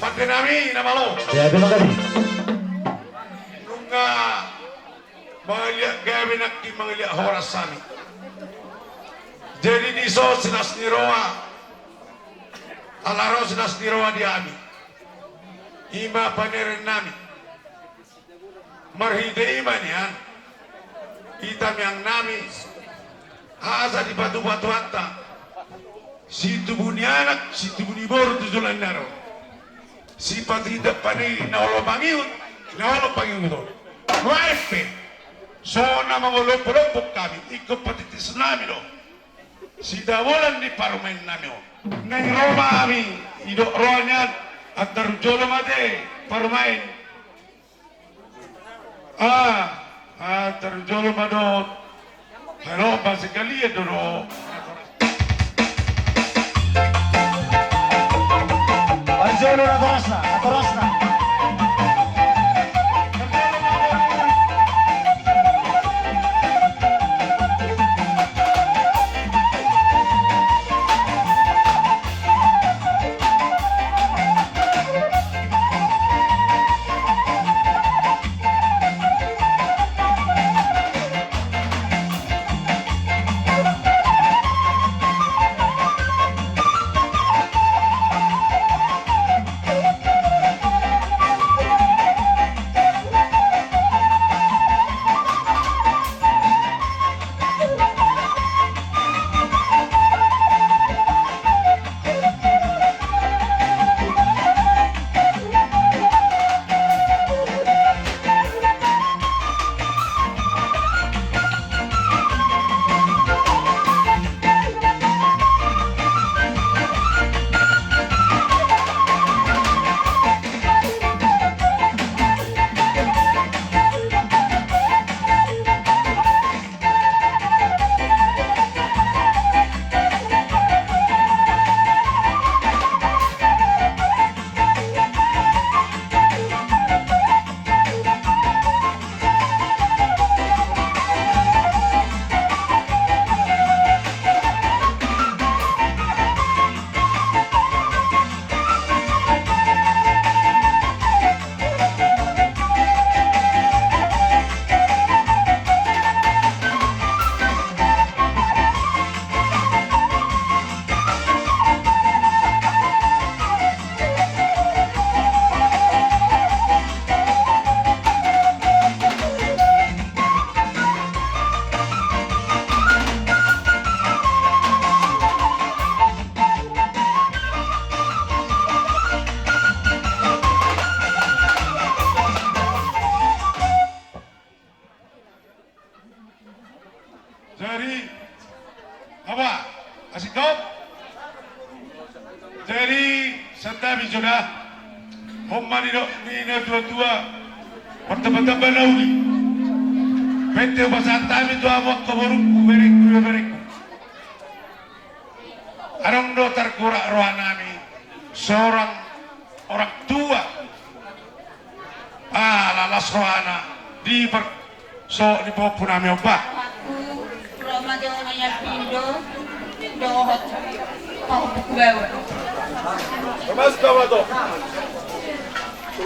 Pati nami na malo. Ya, terima kasih. Nunga mangiliak gabi nakki mangiliak horas sami. Jadi di so sinas niroa. Alaro sinas niroa di ami. Ima paneren nami. Marhide iman ya. Hitam yang nami. Asa di batu-batu hatta. Situ buni anak, situ buni boru tujulan naro. Sifat hidup pani na olo mangiut, na olo pangiut. Waepe, so na mangolopolopok kami, ikut patitis nami do. Sida wolan di parumain nami o. Neng Roma kami, idok rohnya, at darujolo mate, parumain. Darujolo madot. Pero basikali ya doro. Arjono Natorasna. Jadi apa? Asik dong? Jadi setabi sudah homma ni dua-dua pertama-tama nauli. Pente bahasa tabi tu awak keborung berek. Arong do terkurak rohanami seorang orang tua. Lalas rohana di bawah punami obat. Roma de onanya pindo dohot mau bawa. Mas kawa to.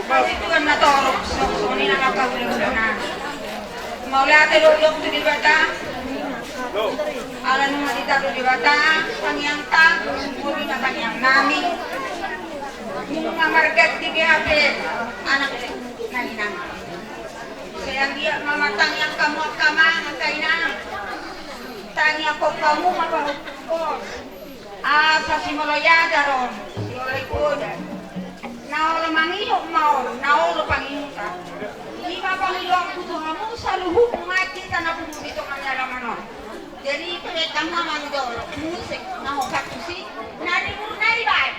Itu kan natorok ini nak kau udah. Mau lihat dulu tu di bata. Alan mau ditaruh di bata, panjang tak, mungkin panjang nami. Mungkin market di BHP anak nani nami. Saya dia mama tanya kamu kaina. Tanya kok kamu apa? Sa simoloya daron. Simoloy ko. Naolo mangiyok mau, naolo panginuta. Lima pangiyok ko kamu sa luhuk ngati tanah dito kanyalaman. Jadi petang naman do. Musik na hokak si. Nari murnay bay.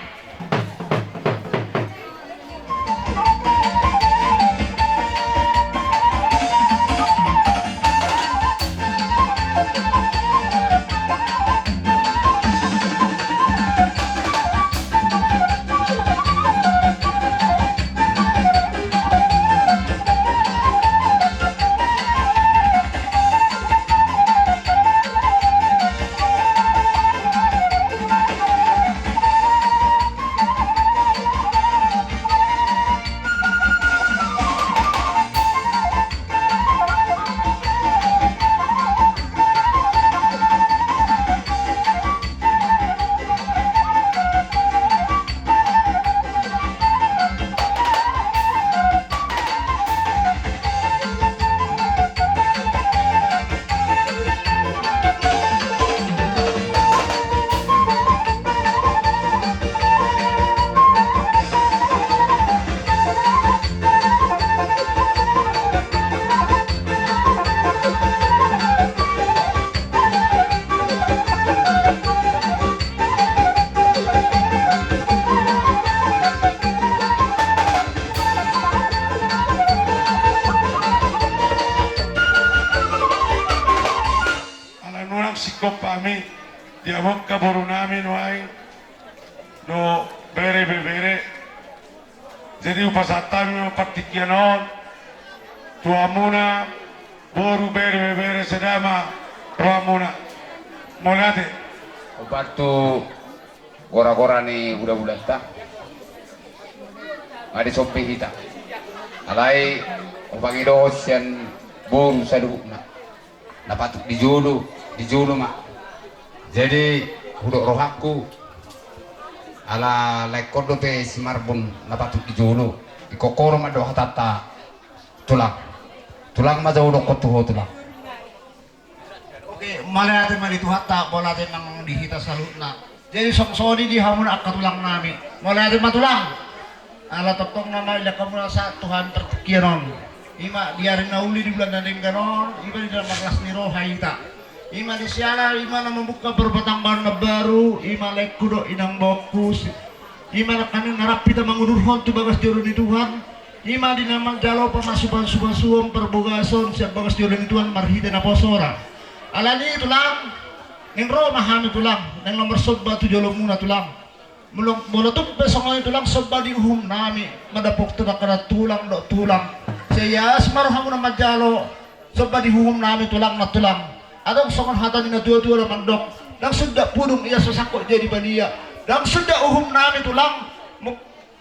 pami diamok kaburu namin wai no bere jadi upasatami mapatikianon tuamuna boru bere sedama tuamuna molate Obattu gora-gora ni budak-budak ta ngadi sompi hita alai obangido sian boru saduhna dapat dijulu mak jadi budak rohaku ala lekodo te simarbun dapat dijulu di kokoro mado hatata tulang maja udah kotuho tulang. Oke, malay natin malito hatta, bola natin ng dihita sa lutna. Jadi songsoni di hamon akatulang namin. Malay natin matulang. Ala totong na mailakam na sa Tuhan terkianon. Ima dia rin nauli di bulan natin ganon. Ima di dalam maklas ni rohaita. Ima di siala, ima na membuka berbatang baru na baru. Ima lekudo inang bokus. Ima na kanin narapita mangudurhon tu bagas juru ni Tuhan. Ima di namang jalo pemasukan subasuang perbogason siap bagas juru ni Tuhan marhita na posora. Alani tulang, neng ro mahami tulang, neng nomor sobba tu jolo muna tulang. Mulong bola tu besok tulang sobba di uhum nami madapok tu nakara tulang do tulang. Saya semaruh hamu na majalo sobba di uhum nami tulang na tulang. Adong songon hata ni na tua-tua na mandok. Dang sudah pudung iya sosako jadi bania. Dang sudah uhum nami tulang.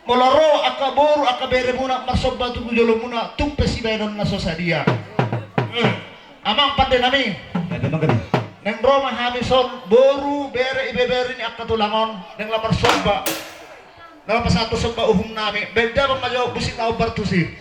Moloro akaboru akabere muna masobba tu jolo muna tumpe si baydon na sosadia. Amang pandai nami. Neng Roma Hamison boru bere ibebere ni akatulangon neng lamar somba. Nang pasatu somba uhum nami. Beda pamajo busit na obartusi.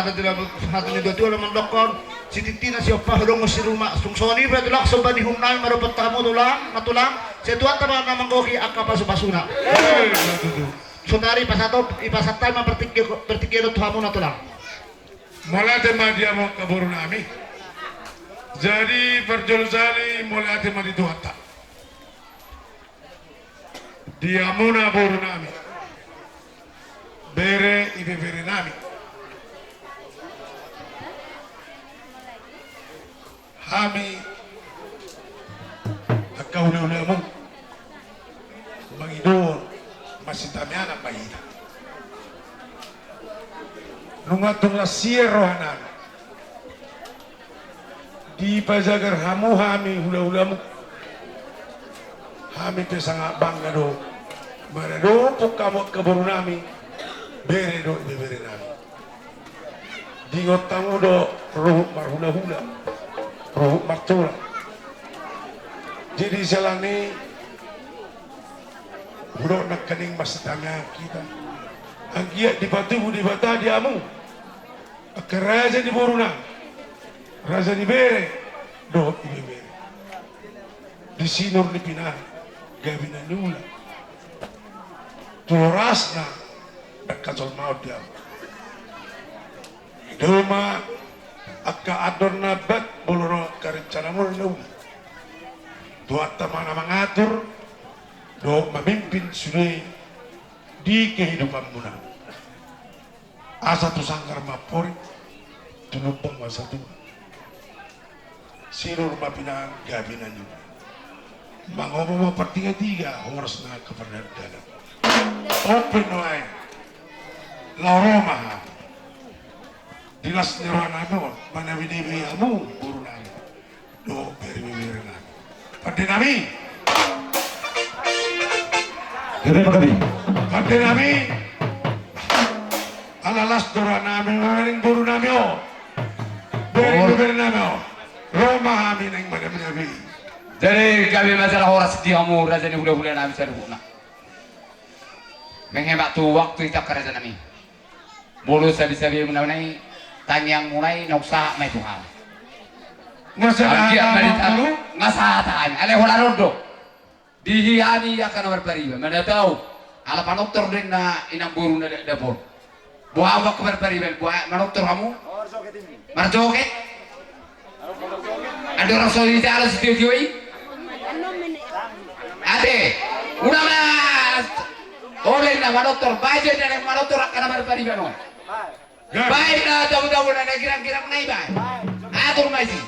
ada tidak hatunya dua tuh lemon dokon si titi na siya pahalong si rumah sungsoni ba tulak so bani humnay marupat tamu tulang matulang si tuwa tama namang koki akka pasupasuna sundari pasato ipasatay pertikiro tuhamu na tulang Mulai tema dia mau kabur nami. Jadi perjulusani mulai tema di Tuata. Dia muna boru nami. Bere ibe bere nami. Hami akau ule-ulemu mangidor masih tamiana bayina. Nungatong la sierro hanan. Di pajagar hamu hami hula-hulamu. Hami pesanga bangga do. Marado po kamot kaburu nami. Bere do bere nami. Dingot tamu do rohuk marhula-hula. Rohuk martula. Jadi selang ni hudok nak kening masitanya kita. Ang giat di batu di bata di amu. Raja di boruna. Raja di bere. Do ibe bere. Di sinor ni pinah. Gabi na nula. Turas na. Nagkasol maut dia. Duma. Akka ador na bat. Boloro karencana mo nula. Dua teman mengatur. Do memimpin sudah di kehidupan muna. Asa tu sanggar mapori. Tunupang masa tu. Sirur mapinang gabinan juga. Mangomo pertiga-tiga harus na keperdataan. Open way. Laroma. Dilas nirwana mo. Manabinibi amu. Burunan. Do beri-beri. Pada nami. Pada nami. Alalas dora nami. Maring buru nami o. Beri nami o. Roma kami nang manabinibi. Jadi kami masalah horas di amur raja ni hula-hula nami saruna. Menghemat tu waktu kita kerja nami. Bulu sabi-sabi menawai tanyang mulai noksa mai Tuhan. Masalah Dia beritahu ngasahan. Ale hola rondo. Dihiyani akan berpariba. Mana tahu? Ala panoktor din na inang buru na dapur. Buah awak berpariba. Buah manoktor kamu. Marjoket. Ada orang soal di alas video Ade, una mas. Oleh nama dokter, baca dari nama dokter akan berpariba no. Baik na tahu-tahu na kira-kira naik baik. Atur masih.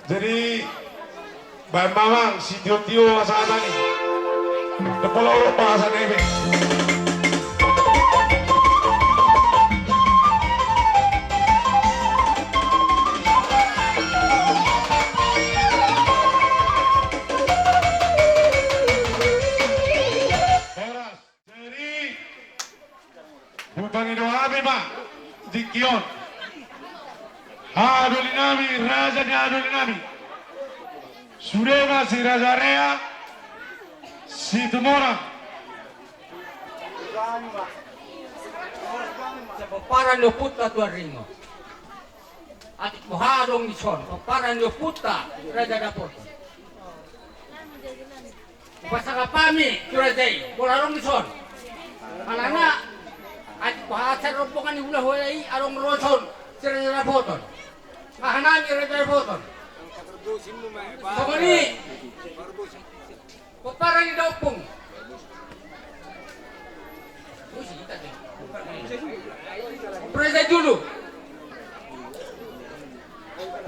Jadi Bahan Mamang, si Tio asana nih. Kepala Eropa asana ini. Bupangino Abima, Dikion. Adolinami, Raja ni Adolinami. Surema si Razarea, si Tumora. Sa paparan nyo puta tuwa ringo. At muharong ison, paparan nyo puta, Raja Dapot. Basta ka pami, Turazay, muharong ison. Alana, at muhasar rumpungan ni Hula Hulay, arong roson, si Raja Dapoton. Kahanami Raja Dapoton. Samani, paparan ni Daupong. Presiden dulu.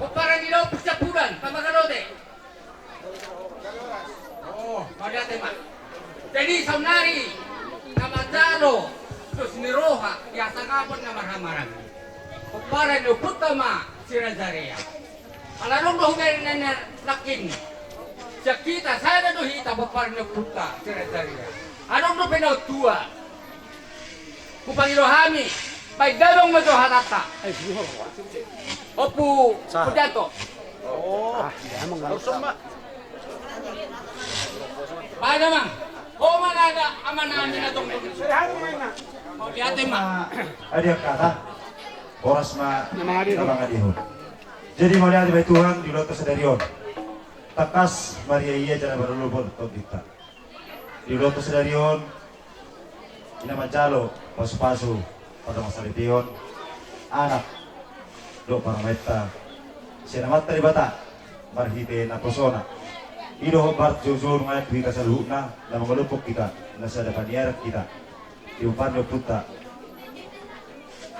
Paparan ni Daupong sa pulan, pamaganote. Oh, pada tema. Jadi saunari, Kamatalo, terus niroha, ya sakapon na marhamarang. Paparan ni Putama, si Razarea. Alarong dohugay na lakin. Sa kita, sana dohita, paparan ni Puta, si Razarea. Anong do pinautua? Kupangilohami, may dalawang madoharata. Opo, kudato. Paano mang? O manada, aman namin na itong liate ma. Ada kata oras ma mga dihon. Jadi mau lihat by Tuhan di lotos sedarion. Takas Maria iya jangan berlubur untuk kita. Di lotos sedarion ina majalo pasu-pasu pada masa lition anak do para meta sinamat tari bata marhite na persona ido hobat jujur ngai kita saluhna na mangalupok kita na sa depan kita di umpan do puta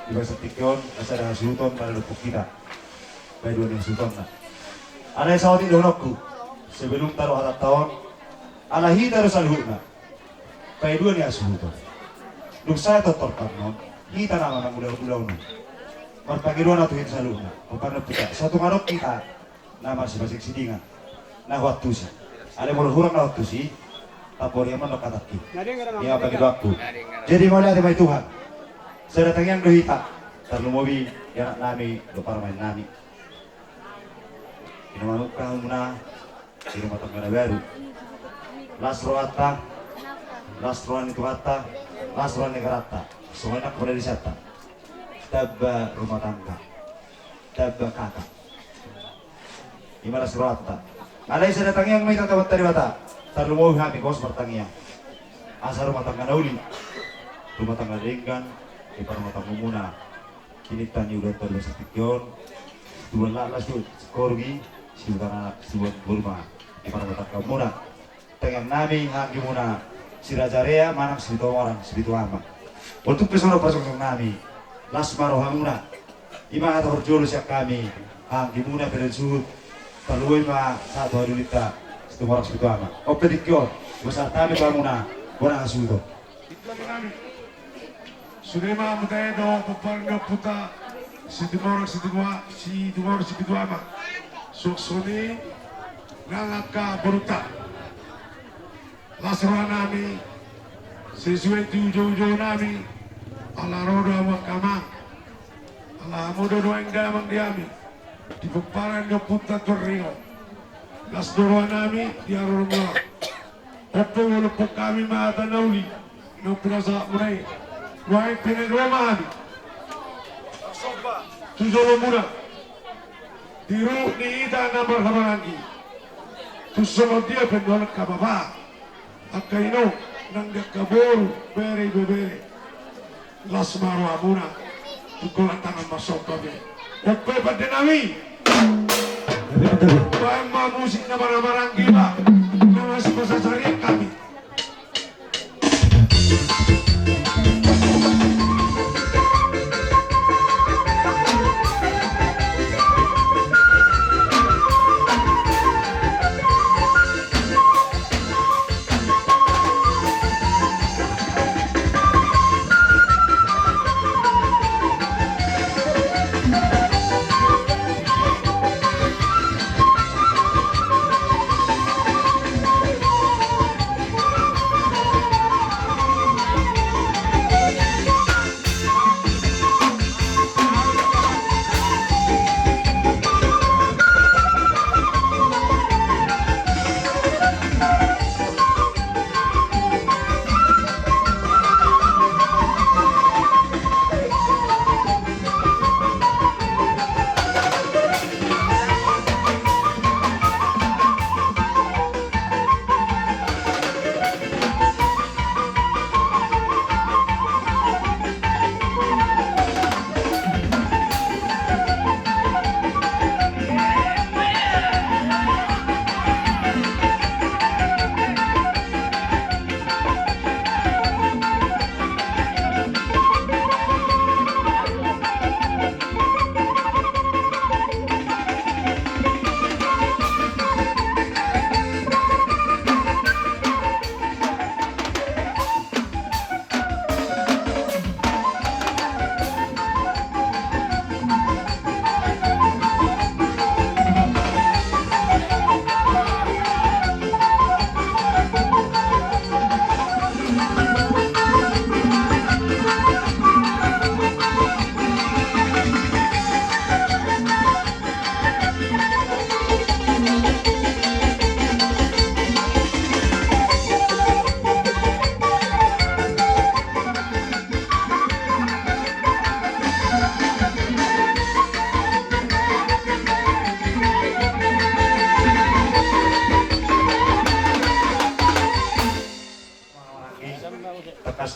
di basa tikyon na sa dengan suton mangalupok kita baik dua ning suton na anay sa ating donokku sebelum taruh harap tahun alahi taruh saluhna baik dua ning suton Duk saya tetap non, kita nama nang ulau-ulau non. Marpagiruan atau kita saluna, bukan kita. Satu marok kita, nama si basik sidingan. Nah waktu sih, ada mulai hurang nah waktu sih, tapor yang mana kata kita. Ia bagi waktu. Jadi mau lihat dari Tuhan. Saya datang yang dohita, terlalu mobi yang nami, dopar main nami. Ini manuk kamu na, di rumah tangga baru. Lasroan itu kata. Lasroan negarata, semuanya kepada disata. Tabba rumah tangga, tabba kakak. Imala surata. Ada yang datang yang minta tabat dari bata. Terlalu mau kami kos bertanya. Asal rumah tangga nauli, rumah tangga ringgan, di rumah tangga muna. Kini tani udah terbesar tikyon. Dua lalas tu korgi, si utara si buat burma. Di rumah tangga muna. Tengah nami hagi muna. Si Razarea manang sebitu orang sebitu ama. Untuk pesona pasok nami, lasmaro hamuna. Ima atau berjolo siap kami, gimuna berensuhut. Perluin ma satu hari lita sebitu orang sebitu ama. Oke dikyo, besar kami banguna, orang asudo. Surema mutaedo paparno puta si tumor sebitu ama. Soksoni nangaka beruta. Lasroan nami, sesuai tujuh nami, ala rodo awak kamang, ala modo doang damang diami, di peparan do puta torrio, las doa nami di arorongla, opo walaupun kami mata nauli, no perasa mulai, wahai penedua mahami, tujuh muna, diru ni ita nambar habarangi, tujuh dia penjualan kababa. Akaino nang gakaboru bere lasmaro amuna tukola tangan masuk kabe ope padenami bang musik na barang-barang gila na masih masasari kami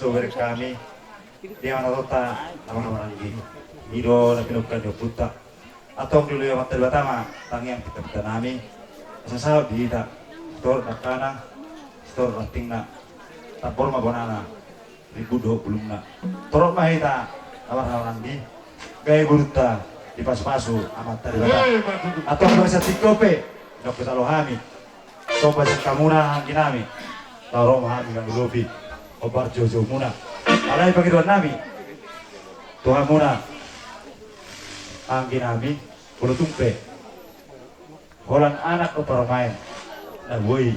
sober kami dia mana rota nama lagi ido na pinugkan do puta atong dulu yang materi batama tangiang kita nami asal di ta store nakana store rating na tapor mabonana ribudo belum na torok mahita awar-awaran di gaya buruta di pas-pasu amat tadi bata atau bahasa tikope dok salohami sobat kamuna ginami taro mahami kang lobi obar jojo muna alai pagi tuan nami tuhan muna angin nami bulu tumpe holan anak ke permain nah woi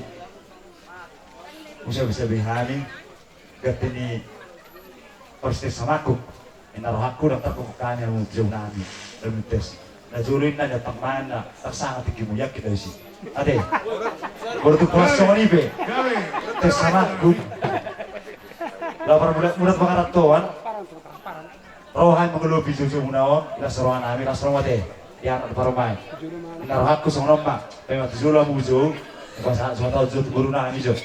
bisa bihani gatini persis samaku inaroh aku dan terkukukannya mau jauh nami dan tes nah juluin na datang mana tersangat tinggi muyak kita isi ade baru tuh kelas soni be tes samaku lapar muda pengarat tuan rohan mengelupi jauh munaon kita seruan nami kita seruan deh yang ada paromai inaroh aku seorang mak pemat juluh mu jauh pas suatu jauh guru nami jauh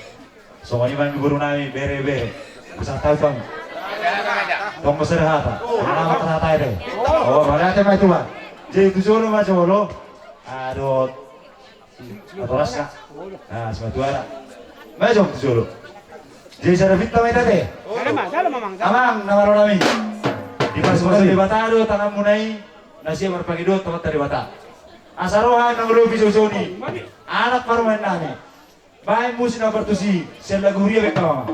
soalnya main guru nami bere bisa tahu bang tong masyarakat nama ternyata itu oh berarti mah itu bang jadi tujuh mah jolo aduh atau rasa nah sepatu ada macam tujuh jadi saya fit tahu itu deh amang nama nami di pas di Batado tangan munai nasi berpagi dua tempat dari Bata asarohan nang lebih jauh ni anak paruman nami baik musim bertusi selagu ria bekam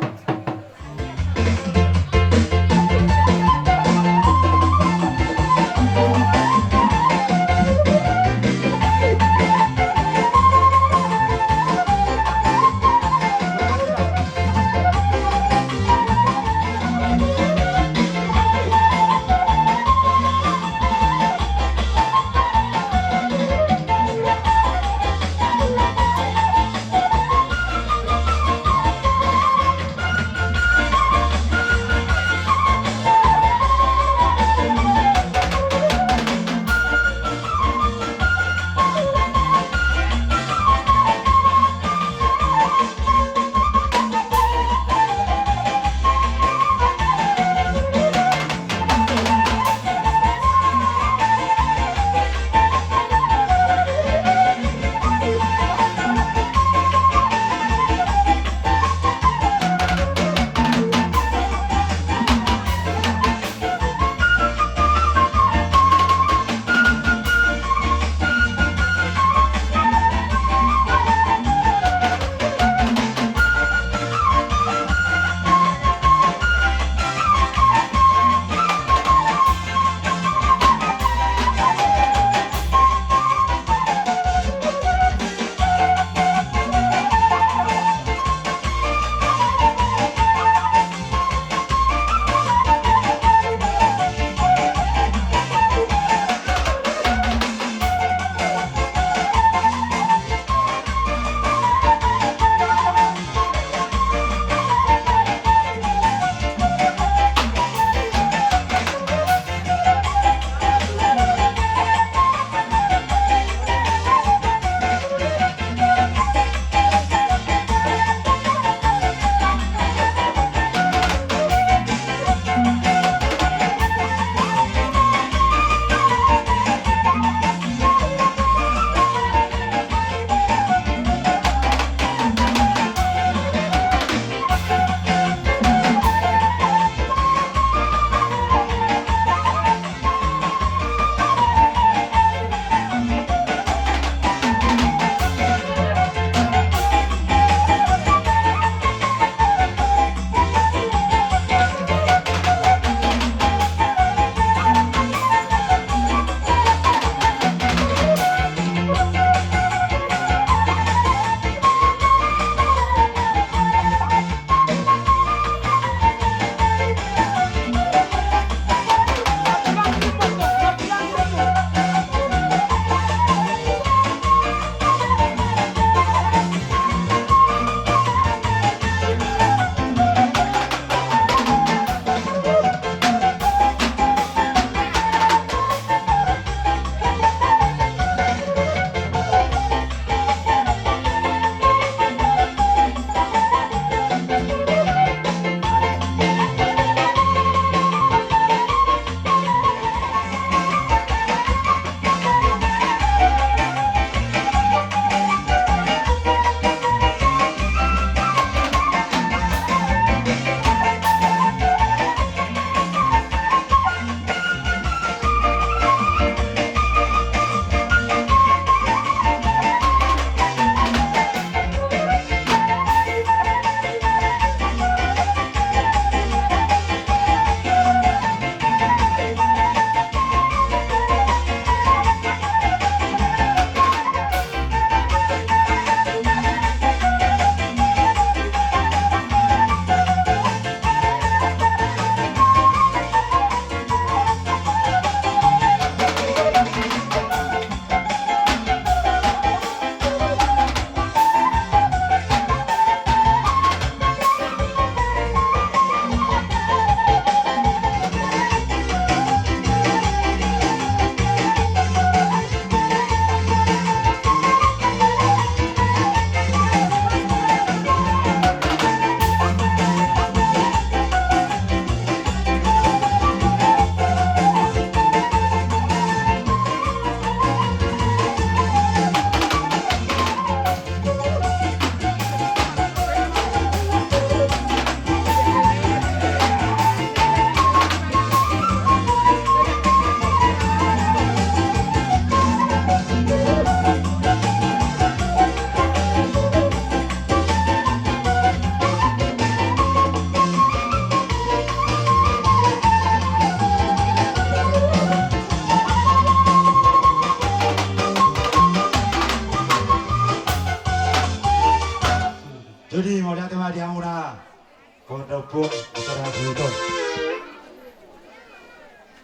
dapong masyarakat Hazuton.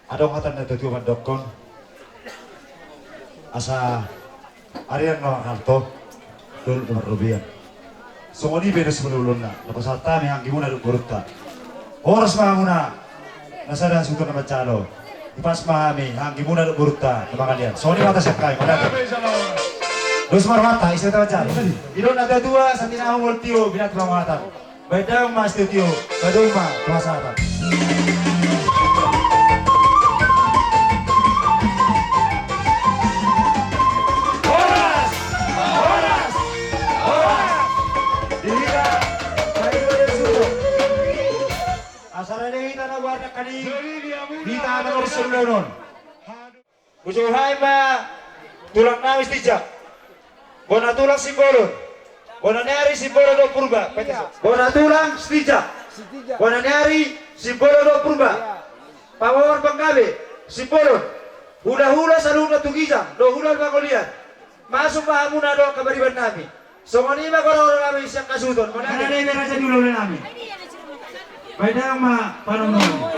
Adong hatan na tutuyo mandokon. Asa arian no kanto dulu nomor rubian. Sumoni beres menulun na. Napasata may hanggi muna durta. Oras mga muna nasada Hazuton na macalo. Ipas mahami hanggi muna durta na mga lian. Sumoni mata siya kayo. Dos marmata isa ta macalo. Idon ada dua sa tinahong ultio binat pamatan. Baidang mas tio badong ma pasata. Kita nomor 9. Bujuhay ma tulang nawis tijak. Bona tulang simbolon. Bona nari simbolon do purba. Bona tulang tijak. Bona nari simbolon do purba. Pawon panggabe simbolon. Hula-hula saluna tugijang do hula bagolian. Masuk mahamuna do kabariban nami. Somoni ma kororo nami siyang kasuton. Bona nari raja dulu nami. Baidang ma panonon.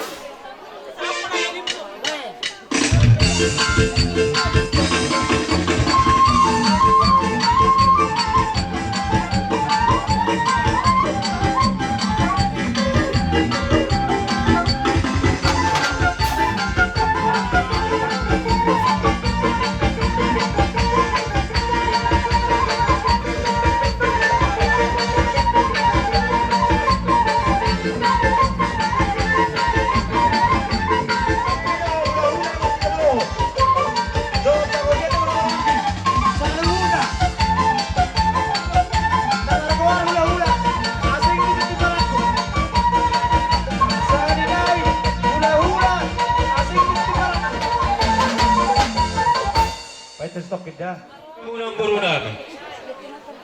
Stok kita. Unang buro namin.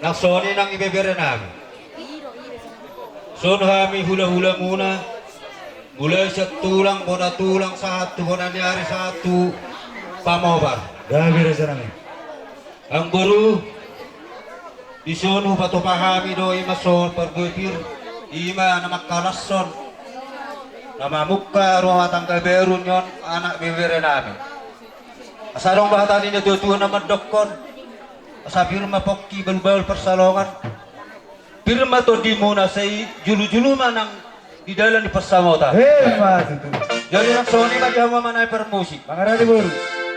Naksoni ng ibebere namin. So kami hula-hula muna. Mula sa tulang, muna tulang satu, muna nangyari satu pamobar. Gabi raja namin. Ang buro, disono pato pa kami do imason perguipir, ima na makalason. Namamukka ruwatang kaberun yon anak bebere namin. Asarong bahata ni natutuhan na mandokon. Asa firma pokki balbal persalongan. Firma to di muna sa julu-julu manang di dalam di persamota. Mas itu. Jadi nak soni ka dihawa manay permusik. Mangarali buru.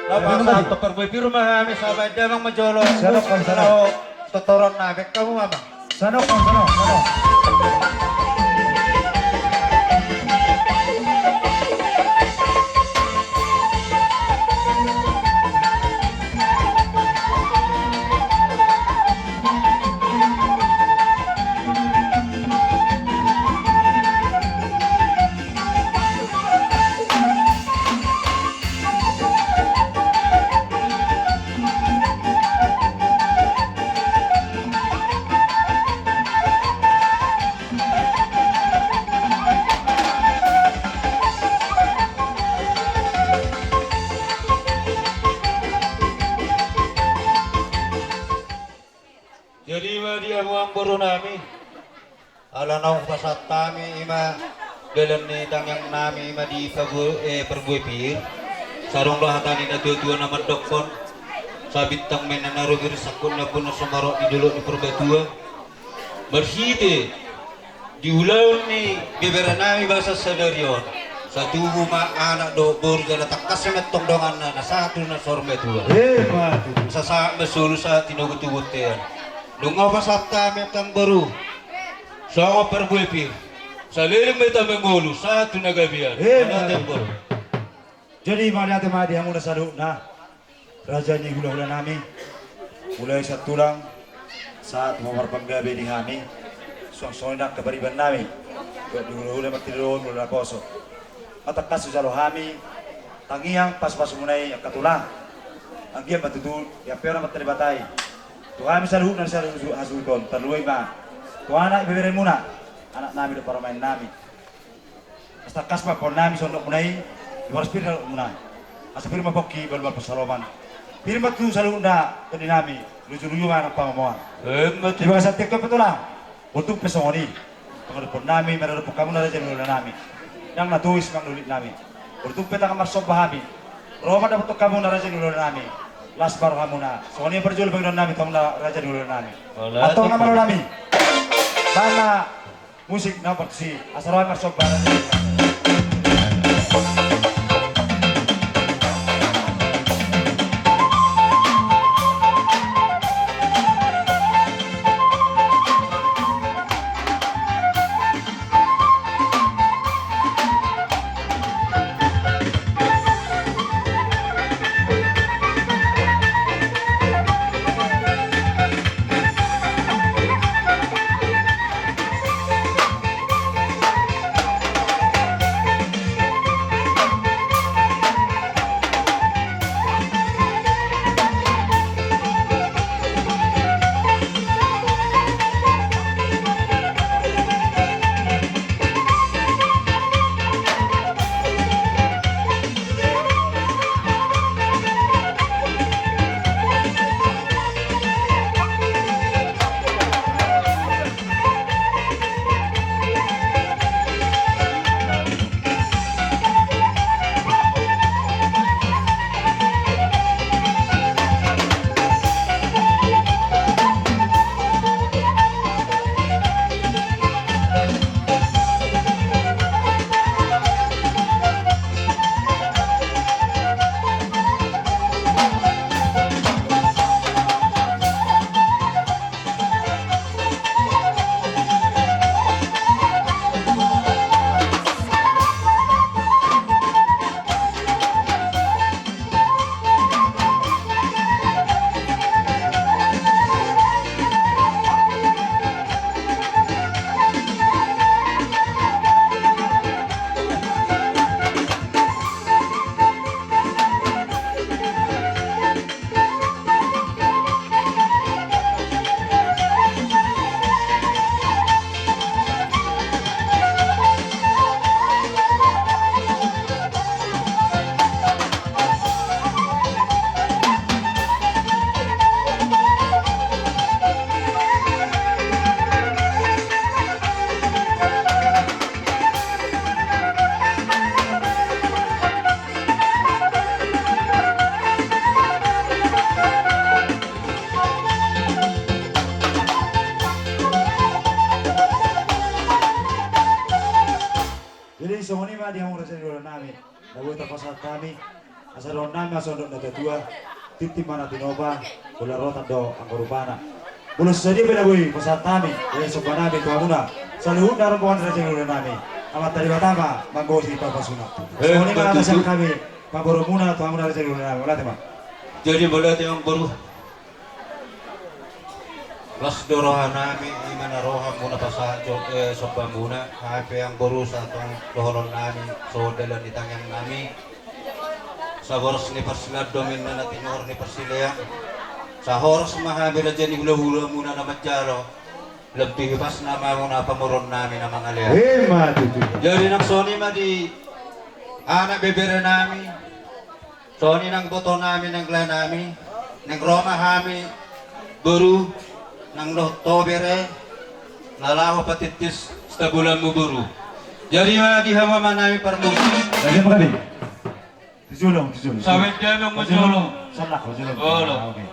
Lapa sa to perboy firma kami sabay damang majolo. Sanok kon sanok. Totoron na bek kamu mama. Sanok kon sanok. Jadi di amuang buru nami. Ala naung pasat kami ima dalam ni tangyang nami ima di perbuipir. Sarong lahatani na tutuan na mandokon. Sabit tang menanaro girisakon na pun na sumarok di dulok di perbatua. Bersite di ulau ni bibera nami bahasa sadarion. Satu rumah anak do burga na takas na tongdongan na satu na sorme tua. Mas itu. Sa besul sa tinugut-tugut yan. Lungaw pasat kami kang baru. Sa ako perbuipir. Sa liling may tamengulu sa ito nagabihan. Manateng baru. Jadi malihat madi yang muna salu na rajanya hula-hula nami. Mulai sa tulang saat memarpang gabi di kami. Suang-suang nak kabariban nami. Hula-hula magtiluon mula koso. Matakas sa kami. Tangiyang pas-pas munay ang katulang. Ang giyang matutul. Yang pera matalibatay. Tuhan kami saluhuk na sa Hazuton. Terluay ba? Tuhan na ibibigay muna. Anak namin para main namin. Basta kaspa po namin sondok munay. Iwaras pirma muna. Asa pirma pokki balbal pasaloman. Pirma tu saluhuk na tadi namin. Lucu-lucu man ang pamamuan. Di ba sa TikTok ito lang? Untuk pesongoni. Pangulipon namin, meron po kamu na rin nula namin. Yang natuwis manglulit namin. Bertumpit ang kamarsob bahami. Roma dapat kamu na rin nula namin. Last bar kamu na. So kung yung perjul paglulit namin, kamu na rin nula namin. Atau naman nula namin. Sana musik na si Asarawan marsob bahami. Jadi semua ini mah di hamur rasa dulu nami. Lagu itu pasal kami. Asal ron nami asal ron nada dua. Titi mana tinoba. Bola rota do angkorubana. Bulu saja bela bui pasal kami. Jadi sopan nami tuah muna. Selalu dalam pohon rasa dulu nami. Amat dari batama manggosi papa sunat. Semua ini mah asal kami. Pagoro muna tuah muna rasa dulu nami. Boleh tema. Jadi boleh yang baru Las dorohan namin, imana rohan muna pa sa sopa muna. Hape ang buru sa itong lohoron namin, so dalan itangyan namin. Sa horos ni Parsilad domin na natin yung ni Parsilaya. Sa horos mahabi na dyan, hula-hula muna na madyaro. Labtihipas na muna pamuron namin ang mga liya. Jadi ng Sony di anak bebere namin. Sony ng boto namin, ng gla namin. Ng Roma kami, buru. Nang Tobere, nalaho patitis sa bulan mo buru. Jadi mga dihawa man namin parmusi. Lagi apa kali? Dijulong. Sawit dyan mong majolo. Salah, dijulong. Oo. Oke.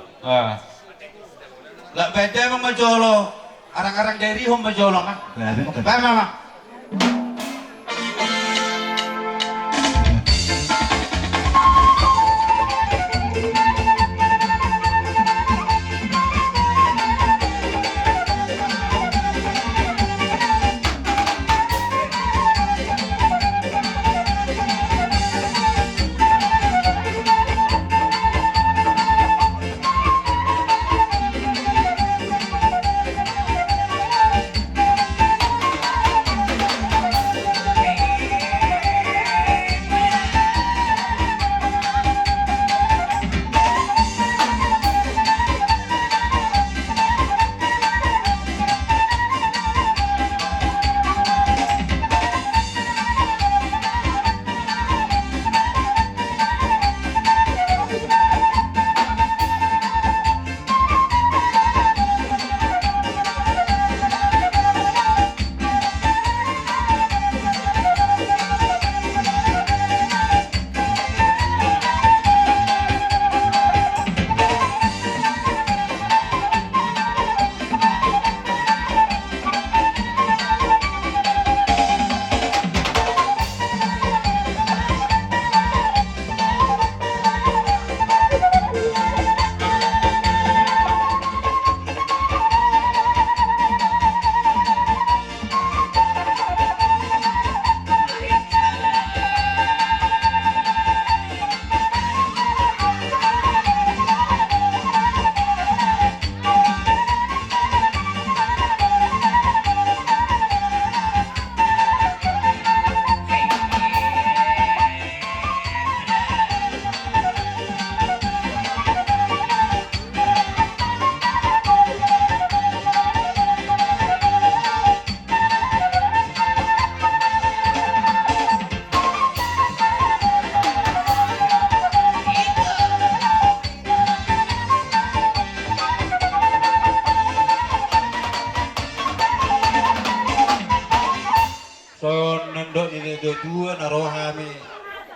La pwede mong majolo. Arang-arang dari hong majolo ka. Lagi apa kali? Bye mama.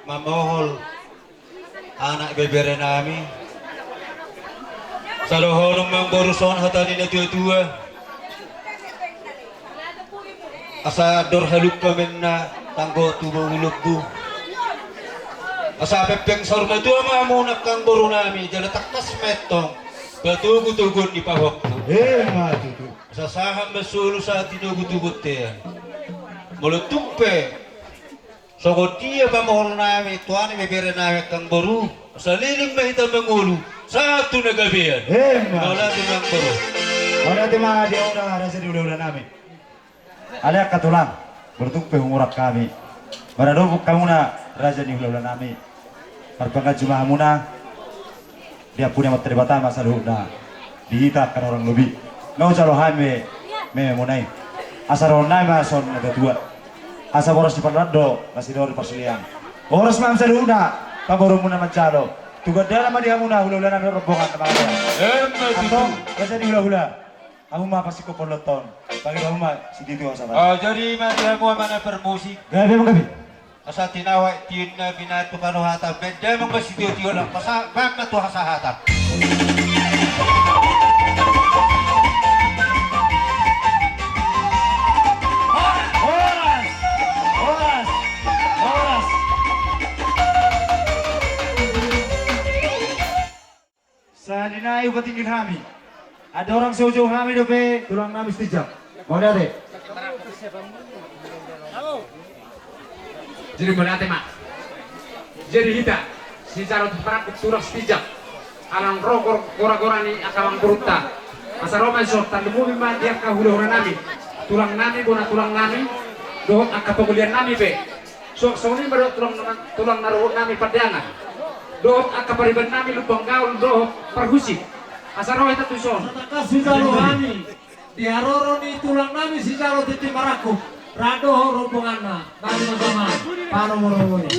mamohol anak bebere nami. Sa lohorong mang boruson hatani na tua-tua. Asa dorhaluk kami na tanggo tubo ulog tu. Asa pepeng sorma tu mamunak kang boru nami jala taktas metong. Batugu-tugun di pawak tu. Matutu. Sa saham besulu sa tinugu-tugut te. Mulut tumpe. Soko dia pamohol nami tuani bebere nami kang boru. Sa liling mahita mengulu. Satu nagabian. Wala timang boru. Wala timang dia una rasa di ulah nami. Ada katulang bertumpe umurak kami. Maradobuk kamu na raja di ulah nami. Perpangkat cuma muna. Dia punya materi batama saluhna. Dihita kan orang lebih. Ngau calo hame munai. Asaron nai mason ada dua. Asa boros di Panrado masih dori persilian. Boros mam saluhna. Paboru muna mencalo. Tugas dalam dia muna hula-hula nami rombongan nama dia. Atau raja di hula-hula. Aku mah pasti ko poloton. Pagi kamu mah si Tito sama. Oh jadi dia mo mana permusik. Gabi mo gabi. Asa tinawa tiid na binato kano hatap. Benda mong basitiyo-tiyo lang. Pasa bak na to sa hatap. Sa ninayo patingin kami. Ada orang sejauh kami dope tulang nami setijak. Mau deh. Jadi menate mak. Jadi kita si jarot perak turak setijak. Alang rokor gora-gora ni akawang kurutta. Asa Roma isok tandu bumi mah dia kahula nami. Tulang nami guna tulang nami. Dohot akapagulian nami be. Sok ni baru tulang naruh nami padangan. Dohot akapariban nami lubang gaul dohot perhusi. Asa Roma itu tuson. Si jalo kami, diaroro ni tulang nami si jalo titi maraku, rado rombongan na, kami sama, pano moroni.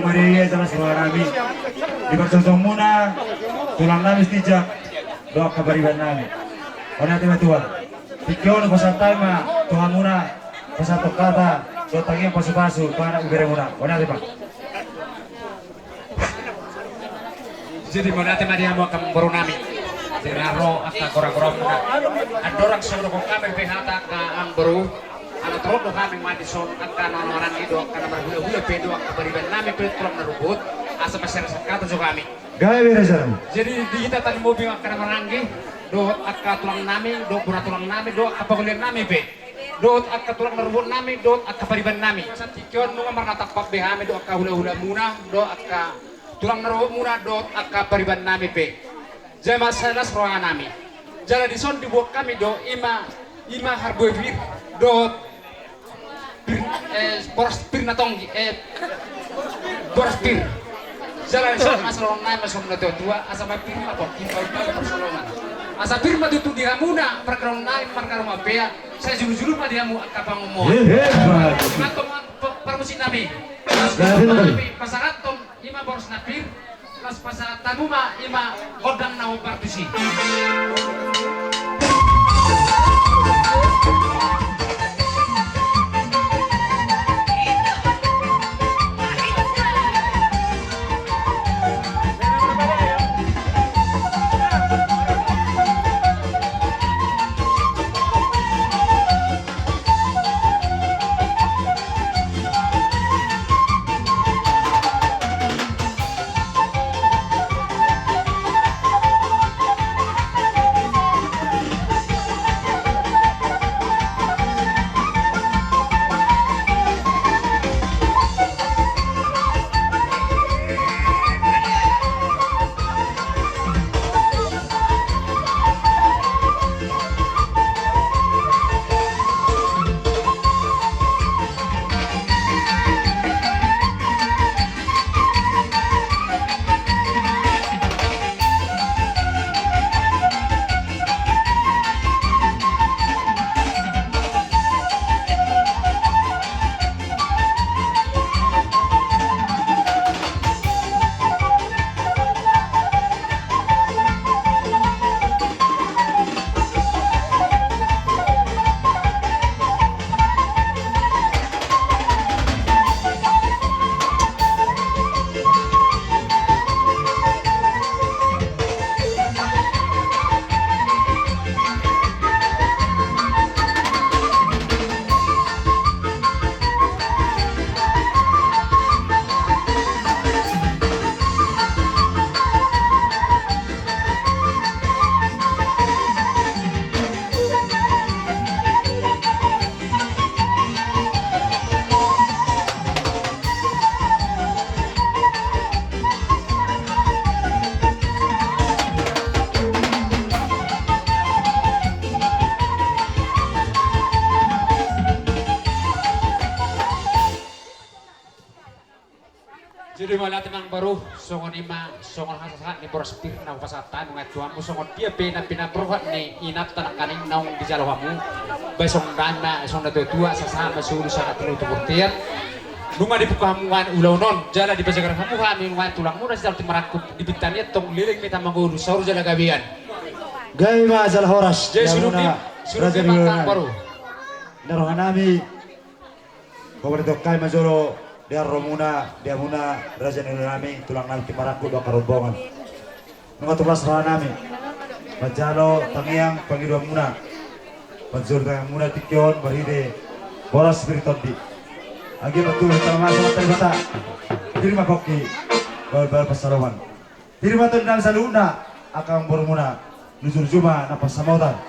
Maria sama suara kami. Dipercontoh muna tulang nami setijak. Doa kabariban nami. Ona tema Tuhan. Tikyon pasatay ma Tuhan muna pasatok kata. So taging pasu-pasu para ubere muna. Ona tema. Jadi menate mah dia mau kamu baru nami. Diraro akka gora-gora muna. Adorang suruh kami behata ka ang baru. Ano trodo kami mati son akka nonoran ido kana berhula-hula pedo akka beriban nami pe tulang narubut asa masyarakat kata jo kami. Gawe bere jalan. Jadi di kita tadi mobil akka maranggi do akka tulang nami do pura tulang nami do akka pagulian nami pe. Do akka tulang narubut nami do akka beriban nami. Sa tikyon mo marna takpak behame do akka hula-hula muna do akka tulang narubut muna do akka beriban nami pe. Jama salas roa nami. Jala di son dibuat kami do ima harboe vir do boros pir na tong boros pir jalan so asal nai masuk na tua asa ma pir ma kok impal persolongan asa pir ma tutu di hamuna perkara nai perkara ma bea saya julu-julu ma dia mu kapang ngomong matong permusin nami pasarat tong ima boros na pir las pasarat tamu ma ima godang na partisi. Jadi malah temang baru songon ima songon hasasak ni boros pir na pasatan ngat tuamu songon dia pena peruhat ni inap tanah kaning naung di jalawamu besong dana song na tua sasama suru sangat telu tukurtian bunga di pukamuan ulau non jala di bajagar kamu kami wan tulang muna sejal timarakut di bitanya tong liling mita manguru sauru jala gabian Gay Mazal Horas. jadi suruh di mangkang baru Narohanami. Pemerintah Kai Majoro dia Romuna, dia Muna, Raja Nami, tulang nami Kimaraku, dua karombongan. Mga tulas nami, Majalo, Tangiang, Pangidua Muna, Panjur Tangiang Muna, Tikyon, Baride, Boras Spiritodi. Agi betul kita masuk hotel bata. Diri makoki, bal pasarawan. Diri mata dan saluna, akang Bormuna, Nuzul Juma, napas samautan.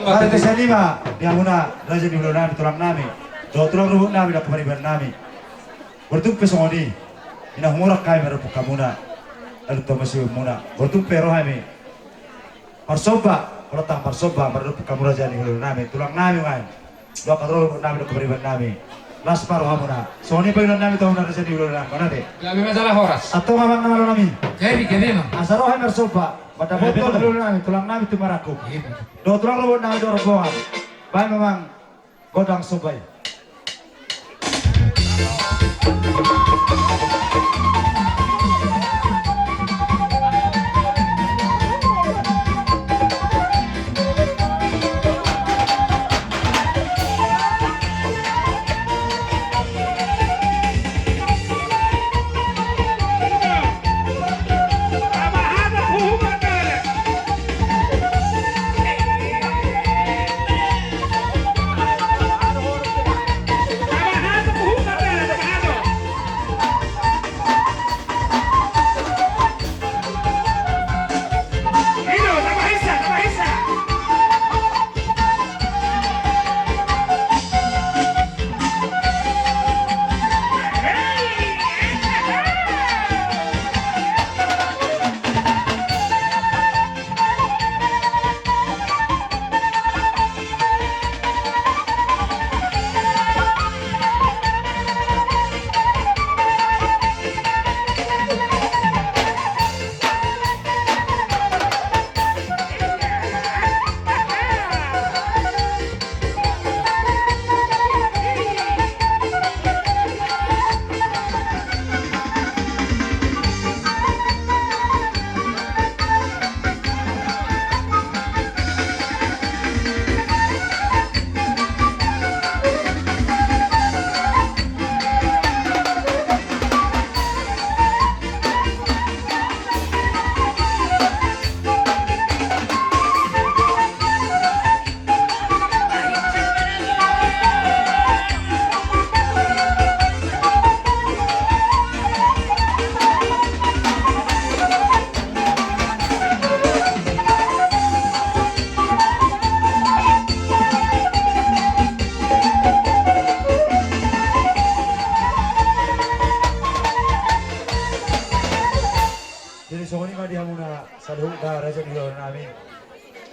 Hari ke-5, dia Muna, Raja Nami, tulang nami. Do tulang rubuk nami, dak kemariban nami. Bertumpe songoni, ina murak kami merupuk kamuna, lalu masih muna. Bertumpe rohami, parsoba, kalau tak parsoba merupuk kamu raja ni kalau nami, tulang nami kan, dua katrol nami dok beriban nami, las paruh hamuna. Songoni pengen nami tahu raja ni kalau nami, mana deh? gabi masalah horas Atau mamang nama nami? gabi mah Asal rohami parsoba, pada botol kalau nami, tulang nami tu maraku. Dua tulang rubuk nami dua rombongan, baik memang godang sobai.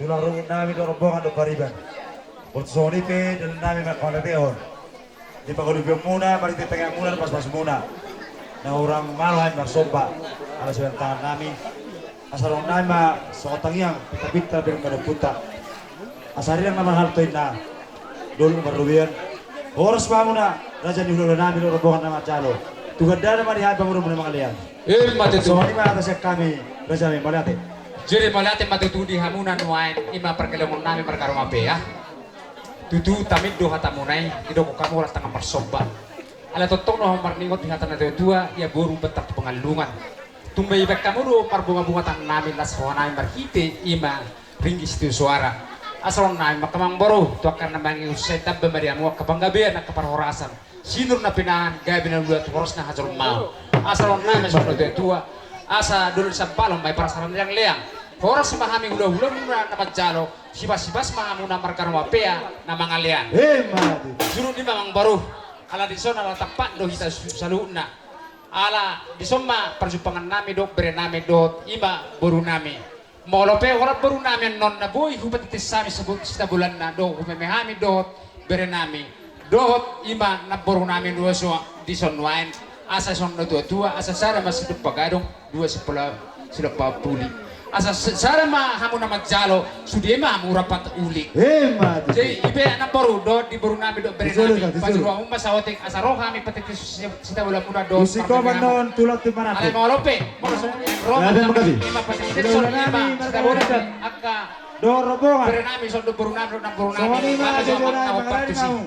Tulang rumput nami do rombongan do pariban. Utsoni pe dan nami makona teon. Di pagulubyo muna, marite tengah muna, pas muna. Na orang malahan marsomba. Ala sebentar nami. Asal nami ma sotangyang pita-pita bin kada puta. Asari yang nama hal na. Dulu marubian. Oras pa muna, raja ni hulo nami do rombongan nama calo. Tugada na marihan pangurong muna mangalian. mati tu So ni ma atas kami, raja mi malate. jadi malate matutudi hamunan wain ima perkelemon nami perkaroma pe ya tutu tamid do hatamunai ido ko kamu ras tangam persoba ala totong no marningot di hatana tua ya boru betak pengalungan tumbai bek kamu do marbunga-bunga tan nami las honai marhite ima ringgis tu suara asal nami makamang boru tu akan namangi usai tabbe mariamu kabanggabean nak kaparhorasan sinur na pinahan gabi na luat horos na hajar mau asal nami sono tua asa dulu sa balong may parasaran yang leang horas memahami hula-hula muna na magjalo sibas-sibas mahamu na markarwa pea na mangalian Mati. suruh di mamang baru ala dison ala tapat do hita saluna ala dison ma perjumpaan nami do bere nami do ima baru nami molope ora baru nami non na boy hubat sami sebut sita bulan na do humemehami do bere nami do ima na baru nami do so dison wain asa sono tua asa sara mas pagadong dua sila papuli asa sara ma hamu na magjalo sudema hamu rapat uli Mati. jadi ibe anak baru do di baru nami do beri Disuruh, nami disuruh. pas ruang masa watik asa roh kami patik sita wala puna do Musiko manon tulak ti ale manapit. mau lope mau roh Ada makasih. lima patik Sudah son nami, lima marga sita wala wala. akka Do rombongan. beri nami son do baru nami nang baru nami Sawani ma Maka ada so doon ang ay tawag mangalari partisi. mo.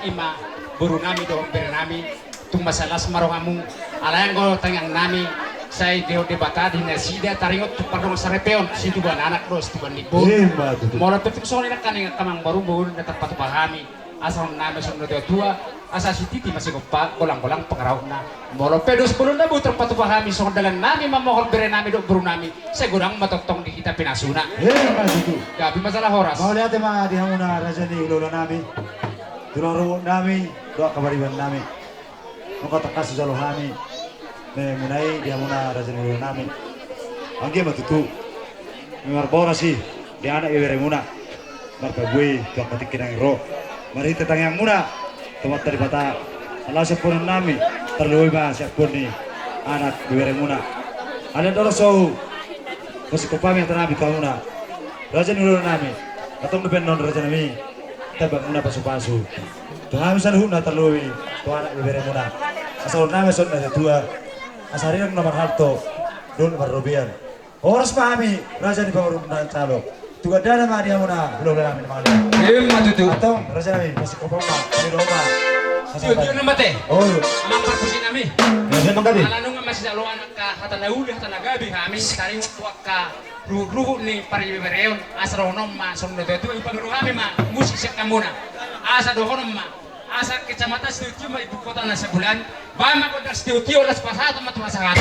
ima buru nami do berenami tung masalah semarong alayang go tangyang nami saya debata di nasida taringot tu pardong sarepeon situ ban anak dos tu ban libur mola tutuk soni nak kaning kamang baru baru na tepat pahami asal nami sono tua asa si titi masih golang-golang pengarau na mola pedos belum na buter patu pahami sono dalan nami mamohon berenami do buru nami saya gorang matotong di kita pinasuna gabi masalah horas Mau lihat mah di hamuna raja ni ulo nami. Tuloro nami, doa kabariban nami. Muka tekas sujalo nami. Ne munai di hamuna raja ni ulo nami. Angge matutu. Memar bora sih di anak iwere muna. Marpa gue tuak matik kinang ro. Mari tetang yang muna. Tomat dari bata. Allah sepun nami. Terlui ba siapun ni anak iwere muna. Ada doro so. Kasih kopami yang terabi kau muna. Raja ni ulo nami. Katong depen non raja nami. Tabak muna pasu-pasu. Tuhan misan huna terlui. Tuhan anak bibere muna. Asal nami son na tua. Asari ng nomor halto. Doon marubian. Oras pahami. Raja ni pangurong na calo. Tuga dana ma dia muna. Belum namin mga lihat. matutu Atong raja nami. Masih kopong ma. Kami roma. Tujuan nama teh Oh. amang parpusin nami Ya memang kami. alanong nga masih dalo anak ka hatanauli hatanagabi kami taring waktu ka ruhu ni paribereon asronom ma sono tu ipaguru kami ma musik sek kamuna asa dohonom ma asa kecamatan studio ma ibu kota na sebulan ba ma ko studio las pasado ma tumasahata